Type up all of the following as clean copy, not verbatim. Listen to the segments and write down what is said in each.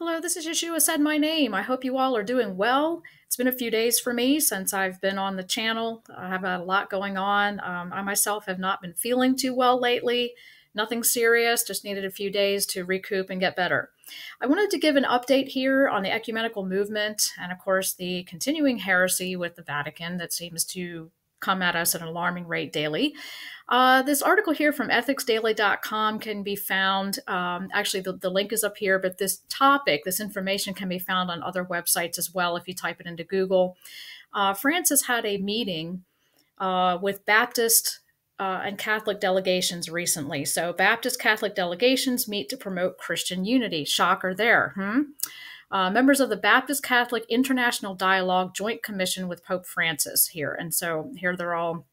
Hello, this is Yeshua Said My Name. I hope you all are doing well. It's been a few days for me since I've been on the channel. I have had a lot going on. I myself have not been feeling too well lately. Nothing serious, just needed a few days to recoup and get better. I wanted to give an update here on the ecumenical movement and, of course, the continuing heresy with the Vatican that seems to come at us at an alarming rate daily. This article here from ethicsdaily.com can be found. Actually, the link is up here, but this topic, this information can be found on other websites as well if you type it into Google. Francis had a meeting with Baptist and Catholic delegations recently. So Baptist Catholic delegations meet to promote Christian unity. Shocker there. Members of the Baptist Catholic International Dialogue Joint Commission with Pope Francis here. And so here they're all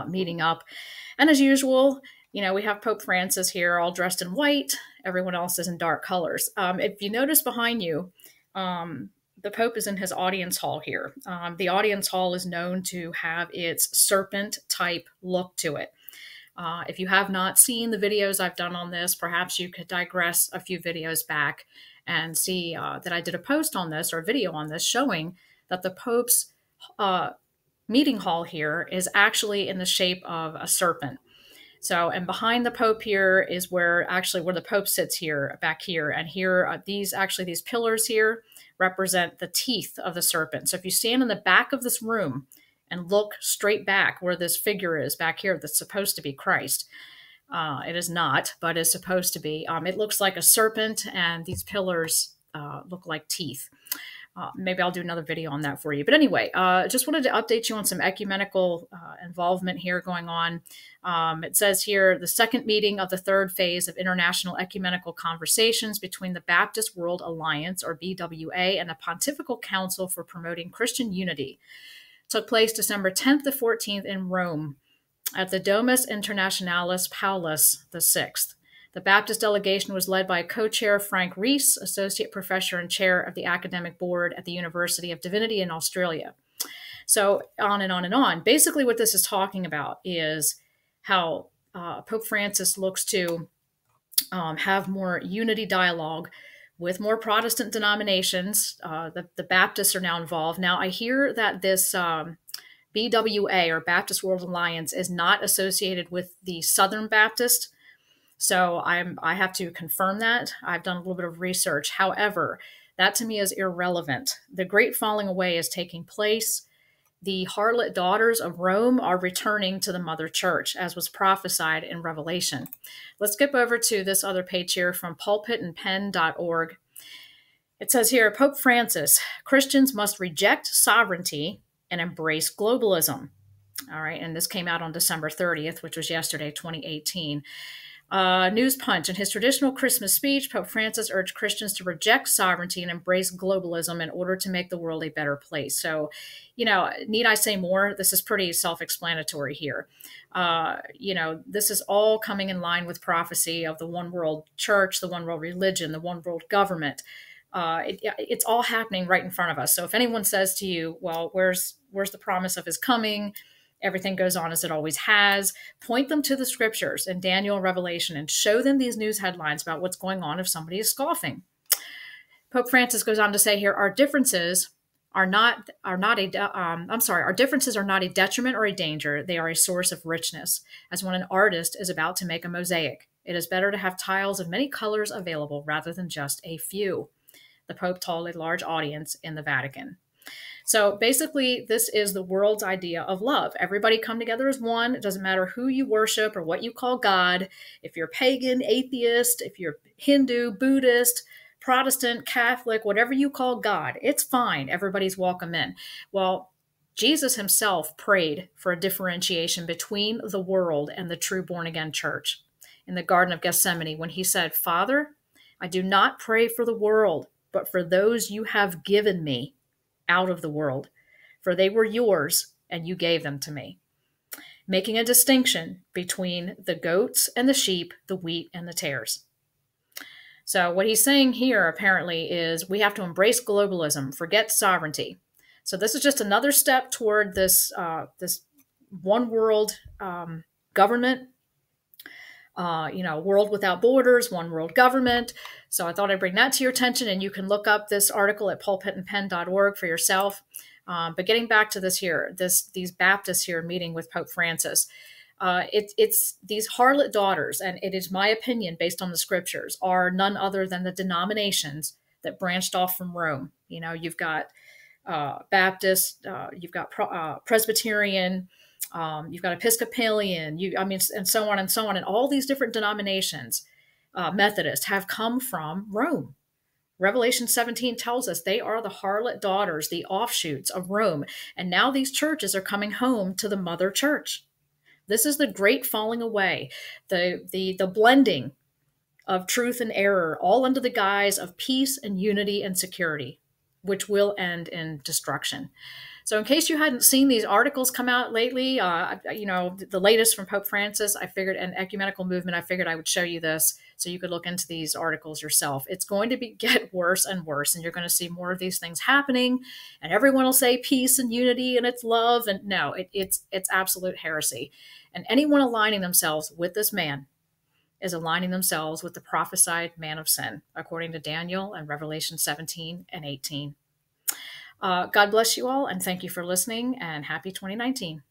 meeting up. And as usual, we have Pope Francis here all dressed in white. Everyone else is in dark colors. If you notice behind you, the Pope is in his audience hall here. The audience hall is known to have its serpent type look to it. If you have not seen the videos I've done on this, perhaps you could digress a few videos back and see that I did a post on this or a video on this showing that the Pope's meeting hall here is actually in the shape of a serpent. So, and behind the Pope here is where the Pope sits here, back here. And here, these pillars here represent the teeth of the serpent. So if you stand in the back of this room and look straight back where this figure is back here, that's supposed to be Christ. It is not, but is supposed to be. It looks like a serpent, and these pillars look like teeth. Maybe I'll do another video on that for you. But anyway, just wanted to update you on some ecumenical involvement here going on. It says here, the second meeting of the third phase of international ecumenical conversations between the Baptist World Alliance, or BWA, and the Pontifical Council for Promoting Christian Unity took place December 10th to 14th in Rome at the Domus Internationalis Paulus VI. The Baptist delegation was led by co-chair Frank Rees, associate professor and chair of the academic board at the University of Divinity in Australia. So on and on and on. Basically what this is talking about is how Pope Francis looks to have more unity dialogue with more Protestant denominations. The Baptists are now involved. Now I hear that this BWA, or Baptist World Alliance, is not associated with the Southern Baptist. So I have to confirm that. I've done a little bit of research. However, that to me is irrelevant. The great falling away is taking place. The harlot daughters of Rome are returning to the mother church, as was prophesied in Revelation. Let's skip over to this other page here from pulpitandpen.org. It says here, Pope Francis, Christians must reject sovereignty and embrace globalism. All right, and this came out on December 30th, which was yesterday, 2018. News Punch. In his traditional Christmas speech, Pope Francis urged Christians to reject sovereignty and embrace globalism in order to make the world a better place. So, need I say more? This is pretty self-explanatory here. This is all coming in line with prophecy of the one world church, the one world religion, the one world government. It's all happening right in front of us. So if anyone says to you, well, where's the promise of his coming? Everything goes on as it always has. Point them to the scriptures in Daniel and Revelation and show them these news headlines about what's going on if somebody is scoffing. Pope Francis goes on to say here, our differences are not a detriment or a danger. They are a source of richness. As when an artist is about to make a mosaic, it is better to have tiles of many colors available rather than just a few. The Pope told a large audience in the Vatican. So basically, this is the world's idea of love. Everybody come together as one. It doesn't matter who you worship or what you call God. If you're pagan, atheist, if you're Hindu, Buddhist, Protestant, Catholic, whatever you call God, it's fine. Everybody's welcome in. Well, Jesus himself prayed for a differentiation between the world and the true born-again church in the Garden of Gethsemane when he said, Father, I do not pray for the world, but for those you have given me out of the world, for they were yours and you gave them to me, making a distinction between the goats and the sheep, the wheat and the tares. So what he's saying here apparently is we have to embrace globalism, forget sovereignty. So this is just another step toward this one world government. world without borders, one world government. So I thought I'd bring that to your attention, and you can look up this article at pulpitandpen.org for yourself. But getting back to this here, these Baptists here meeting with Pope Francis, it's these harlot daughters, and it is my opinion based on the scriptures, are none other than the denominations that branched off from Rome. You've got Baptist, you've got Presbyterian, you've got Episcopalian, and so on and so on. And all these different denominations, Methodist, have come from Rome. Revelation 17 tells us they are the harlot daughters, the offshoots of Rome. And now these churches are coming home to the mother church. This is the great falling away, the blending of truth and error, all under the guise of peace and unity and security, which will end in destruction. So in case you hadn't seen these articles come out lately, the latest from Pope Francis, I figured, an ecumenical movement, I figured I would show you this so you could look into these articles yourself. It's going to get worse and worse, and you're going to see more of these things happening, and everyone will say peace and unity and it's love. And no, it's absolute heresy. And anyone aligning themselves with this man is aligning themselves with the prophesied man of sin, according to Daniel and Revelation 17 and 18. God bless you all, and thank you for listening, and happy 2019.